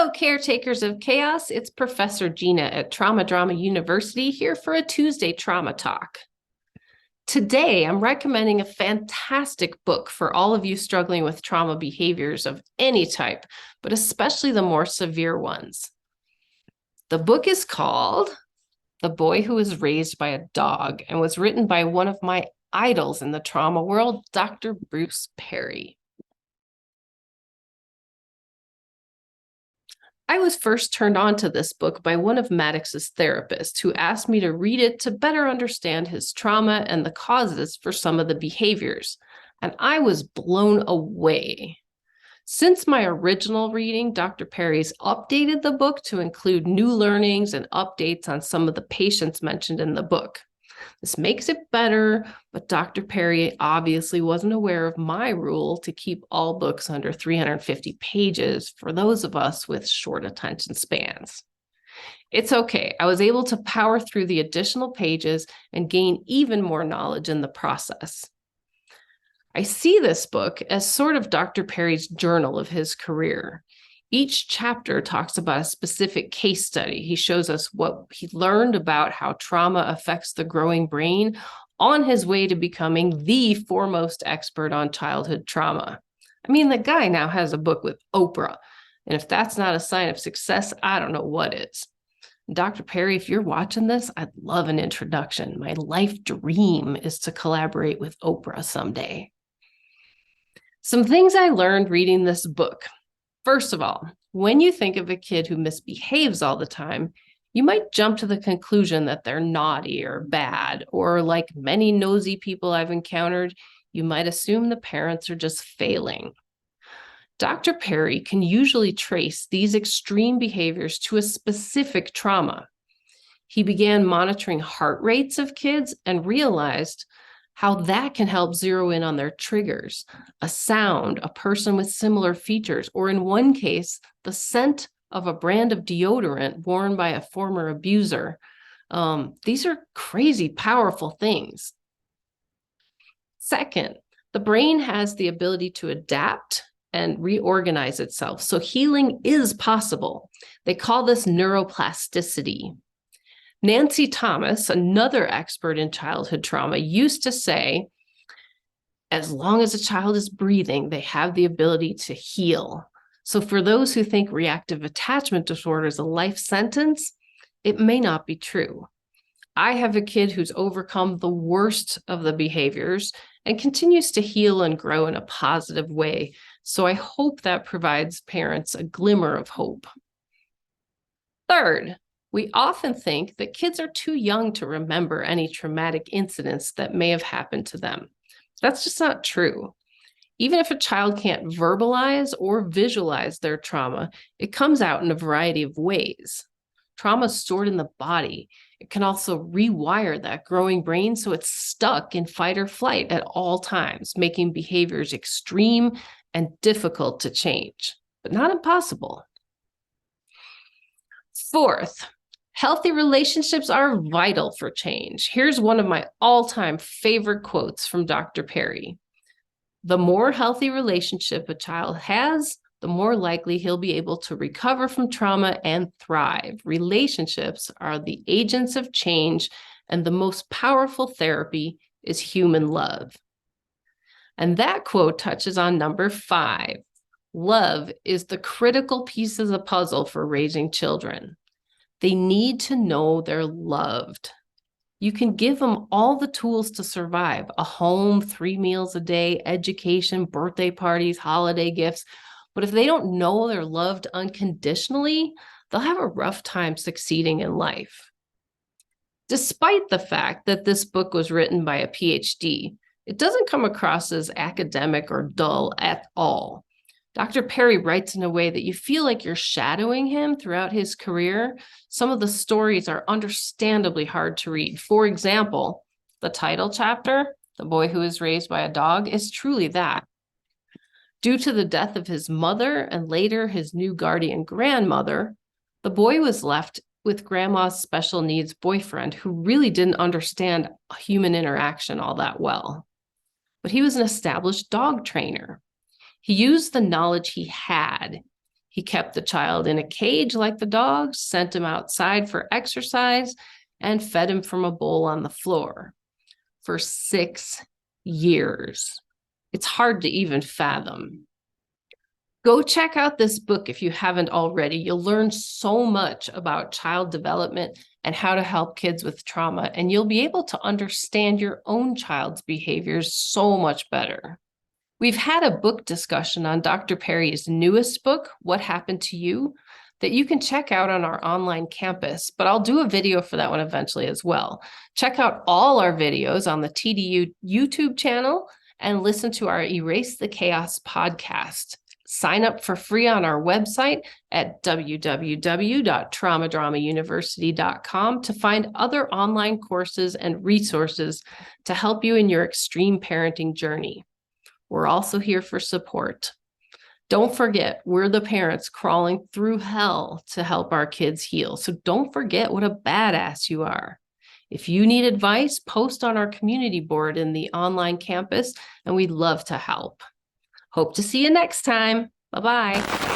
Hello, caretakers of chaos. It's Professor Gina at Trauma Drama University here for a Tuesday trauma talk. Today, I'm recommending a fantastic book for all of you struggling with trauma behaviors of any type, but especially the more severe ones. The book is called The Boy Who Was Raised by a Dog and was written by one of my idols in the trauma world, Dr. Bruce Perry. I was first turned on to this book by one of Maddox's therapists who asked me to read it to better understand his trauma and the causes for some of the behaviors, and I was blown away. Since my original reading, Dr. Perry's updated the book to include new learnings and updates on some of the patients mentioned in the book. This makes it better, but Dr. Perry obviously wasn't aware of my rule to keep all books under 350 pages for those of us with short attention spans. It's okay. I was able to power through the additional pages and gain even more knowledge in the process. I see this book as sort of Dr. Perry's journal of his career. Each chapter talks about a specific case study. He shows us what he learned about how trauma affects the growing brain on his way to becoming the foremost expert on childhood trauma. I mean, the guy now has a book with Oprah, and if that's not a sign of success, I don't know what is. Dr. Perry, if you're watching this, I'd love an introduction. My life dream is to collaborate with Oprah someday. Some things I learned reading this book. First of all, when you think of a kid who misbehaves all the time, you might jump to the conclusion that they're naughty or bad, or like many nosy people I've encountered, you might assume the parents are just failing. Dr. Perry can usually trace these extreme behaviors to a specific trauma. He began monitoring heart rates of kids and realized how that can help zero in on their triggers, a sound, a person with similar features, or in one case, the scent of a brand of deodorant worn by a former abuser. These are crazy, powerful things. Second, the brain has the ability to adapt and reorganize itself, so healing is possible. They call this neuroplasticity. Nancy Thomas, another expert in childhood trauma, used to say, as long as a child is breathing, they have the ability to heal. So for those who think reactive attachment disorder is a life sentence, it may not be true. I have a kid who's overcome the worst of the behaviors and continues to heal and grow in a positive way. So I hope that provides parents a glimmer of hope. Third, we often think that kids are too young to remember any traumatic incidents that may have happened to them. That's just not true. Even if a child can't verbalize or visualize their trauma, it comes out in a variety of ways. Trauma is stored in the body. It can also rewire that growing brain so it's stuck in fight or flight at all times, making behaviors extreme and difficult to change, but not impossible. Fourth, healthy relationships are vital for change. Here's one of my all-time favorite quotes from Dr. Perry. The more healthy relationship a child has, the more likely he'll be able to recover from trauma and thrive. Relationships are the agents of change, and the most powerful therapy is human love. And that quote touches on number 5. Love is the critical piece of the puzzle for raising children. They need to know they're loved. You can give them all the tools to survive: a home, 3 meals a day, education, birthday parties, holiday gifts. But if they don't know they're loved unconditionally, they'll have a rough time succeeding in life. Despite the fact that this book was written by a PhD, it doesn't come across as academic or dull at all. Dr. Perry writes in a way that you feel like you're shadowing him throughout his career. Some of the stories are understandably hard to read. For example, the title chapter, The Boy Who Was Raised by a Dog, is truly that. Due to the death of his mother and later his new guardian grandmother, the boy was left with grandma's special needs boyfriend who really didn't understand human interaction all that well. But he was an established dog trainer. He used the knowledge he had. He kept the child in a cage like the dogs, sent him outside for exercise, and fed him from a bowl on the floor for 6 years. It's hard to even fathom. Go check out this book if you haven't already. You'll learn so much about child development and how to help kids with trauma, and you'll be able to understand your own child's behaviors so much better. We've had a book discussion on Dr. Perry's newest book, What Happened to You, that you can check out on our online campus, but I'll do a video for that one eventually as well. Check out all our videos on the TDU YouTube channel and listen to our Erase the Chaos podcast. Sign up for free on our website at www.traumadramauniversity.com to find other online courses and resources to help you in your extreme parenting journey. We're also here for support. Don't forget, we're the parents crawling through hell to help our kids heal. So don't forget what a badass you are. If you need advice, post on our community board in the online campus, and we'd love to help. Hope to see you next time. Bye-bye.